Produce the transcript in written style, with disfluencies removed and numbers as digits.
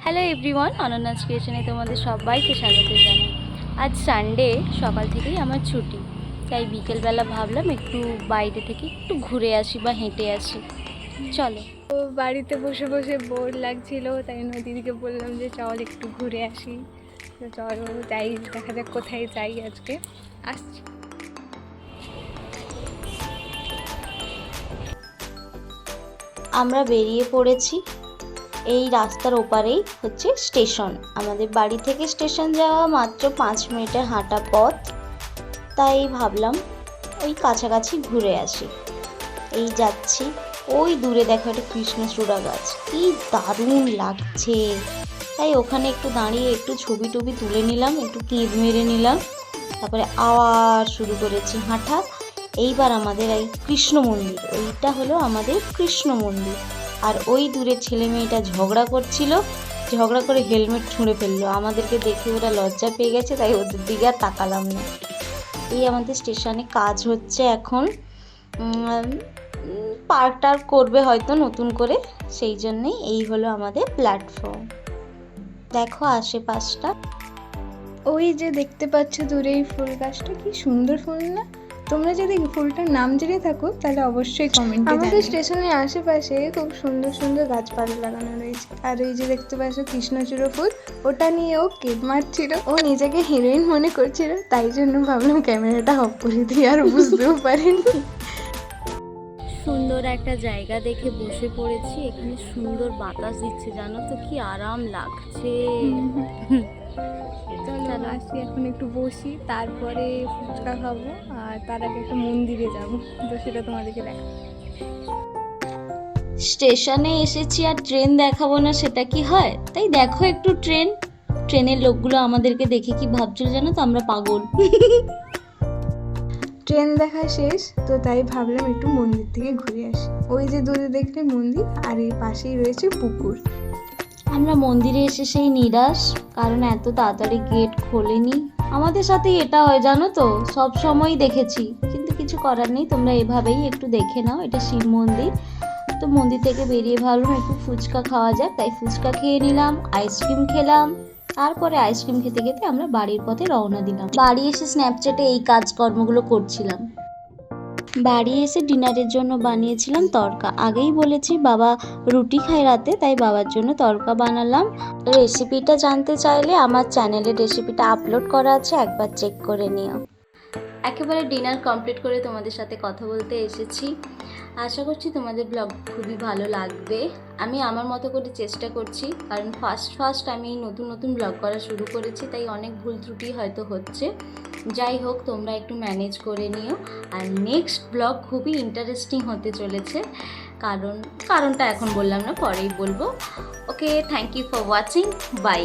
Hello everyone, অনন্যাস ক্রিয়েশনে তোমাদের সবাইকে স্বাগত জানাই। আজ সানডে, সকাল থেকেই আমার ছুটি, তাই বিকেলবেলা ভাবলাম একটু বাইরে থেকে একটু ঘুরে আসি বা হেঁটে আসি। চলো। তো বাড়িতে বসে বসে বোর লাগছিল, তাই দিদিকে বললাম যে চল একটু ঘুরে আসি। তো চলো যাই, দেখা যাক কোথায় যাই আজকে। আসছি। আমরা বেরিয়ে পড়েছি। এই রাস্তার ওপারেই হচ্ছে স্টেশন। আমাদের বাড়ি থেকে স্টেশন যাওয়া মাত্র 5 মিনিটের হাঁটা পথ, তাই ভাবলাম ওই কাছাকাছি ঘুরে আসি। এই যাচ্ছি, ওই দূরে দেখো একটা কৃষ্ণচূড়া গাছ, কি দারুণ লাগছে। তাই ওখানে একটু দাঁড়িয়ে একটু ছবি টবি তুলে নিলাম, একটু ক্লিপ মেরে নিলাম, তারপরে আবার শুরু করেছি হাঁটা। এইবার আমাদের এই কৃষ্ণ মন্দির, ওইটা হলো আমাদের কৃষ্ণ মন্দির। আর ওই দূরে ছেলে মেয়েটা ঝগড়া করছিল, ঝগড়া করে হেলমেট ছুঁড়ে ফেললো। আমাদেরকে দেখে ওরা লজ্জা পেয়ে গেছে, তাই ওদের দিকে আর তাকালাম না। এই আমাদের স্টেশনে কাজ হচ্ছে এখন, পার্ক টার্ক করবে হয়তো নতুন করে, সেই জন্যেই এই হলো আমাদের প্ল্যাটফর্ম। দেখো আশেপাশটা। ওই যে দেখতে পাচ্ছ দূরে এই ফুল গাছটা, কি সুন্দর ফুল না? তোমরা যদি ফুলটার নাম জেনে থাকো তাহলে অবশ্যই কমেন্টে জানাবে। আমাদের স্টেশনের আশেপাশে খুব সুন্দর সুন্দর গাছপালা লাগানো রয়েছে। আর এই যে দেখতে পাচ্ছ কৃষ্ণচূড়া ফুল, ওটা নিয়ে ও কেক মারছিল, ও নিজেকে হিরোইন মনে করছিল, তাই জন্য ভাবলাম ক্যামেরাটা অফ করে দিই, আর বুঝতেও পারিনি। সুন্দর একটা জায়গা দেখে বসে পড়েছি। এখানে সুন্দর বাতাস দিচ্ছে, জানো তো কি আরাম লাগছে। চলো আসি, এখন একটু বসি, তারপরে ফুচকা খাবো, আর তার আগে একটা মন্দিরে যাবো, তো সেটা তোমাদেরকে দেখাবো। স্টেশনে এসেছি আর ট্রেন দেখাবো না, সেটা কি হয়? তাই দেখো একটু ট্রেনের লোকগুলো আমাদেরকে দেখে কি ভাবছিল জানো তো, আমরা পাগল। ট্রেন দেখা শেষ, তো তাই ভাবলাম একটু মন্দির থেকে ঘুরে আসি। ওই যে দূরে দেখলে মন্দির, আর এই পাশেই রয়েছে পুকুর। আমরা মন্দিরে এসে সেই নিরাশ, কারণ এত তাড়াতাড়ি গেট খোলেনি। আমাদের সাথে এটা হয় জানো তো, সব সময় দেখেছি, কিন্তু কিছু করার নেই। তোমরা এভাবেই একটু দেখে নাও, এটা শিব মন্দির। তো মন্দির থেকে বেরিয়ে ভাবলাম একটু ফুচকা খাওয়া যাক, তাই ফুচকা খেয়ে নিলাম, আইসক্রিম খেলাম। তারপরে আইসক্রিম খেতে খেতে আমরা বাড়ির পথে রওনা দিলাম। বাড়ি এসে স্ন্যাপচ্যাটে এই কাজকর্মগুলো করছিলাম। বাড়ি এসে ডিনারের জন্য বানিয়েছিলাম তড়কা। আগেই বলেছি বাবা রুটি খায় রাতে, তাই বাবার জন্য তড়কা বানালাম। রেসিপিটা জানতে চাইলে আমার চ্যানেলে রেসিপিটা আপলোড করা আছে, একবার চেক করে নিও। একেবারে ডিনার কমপ্লিট করে তোমাদের সাথে কথা বলতে এসেছি। আশা করছি তোমাদের ব্লগ খুবই ভালো লাগবে। আমি আমার মতো করে চেষ্টা করছি, কারণ ফার্স্ট আমি নতুন ব্লগ করা শুরু করেছি, তাই অনেক ভুল ত্রুটি হয়তো হচ্ছে। যাই হোক, তোমরা একটু ম্যানেজ করে নিও। আর নেক্সট ব্লগ খুবই ইন্টারেস্টিং হতে চলেছে, কারণটা এখন বললাম না, পরেই বলবো। Okay, thank you for watching, by.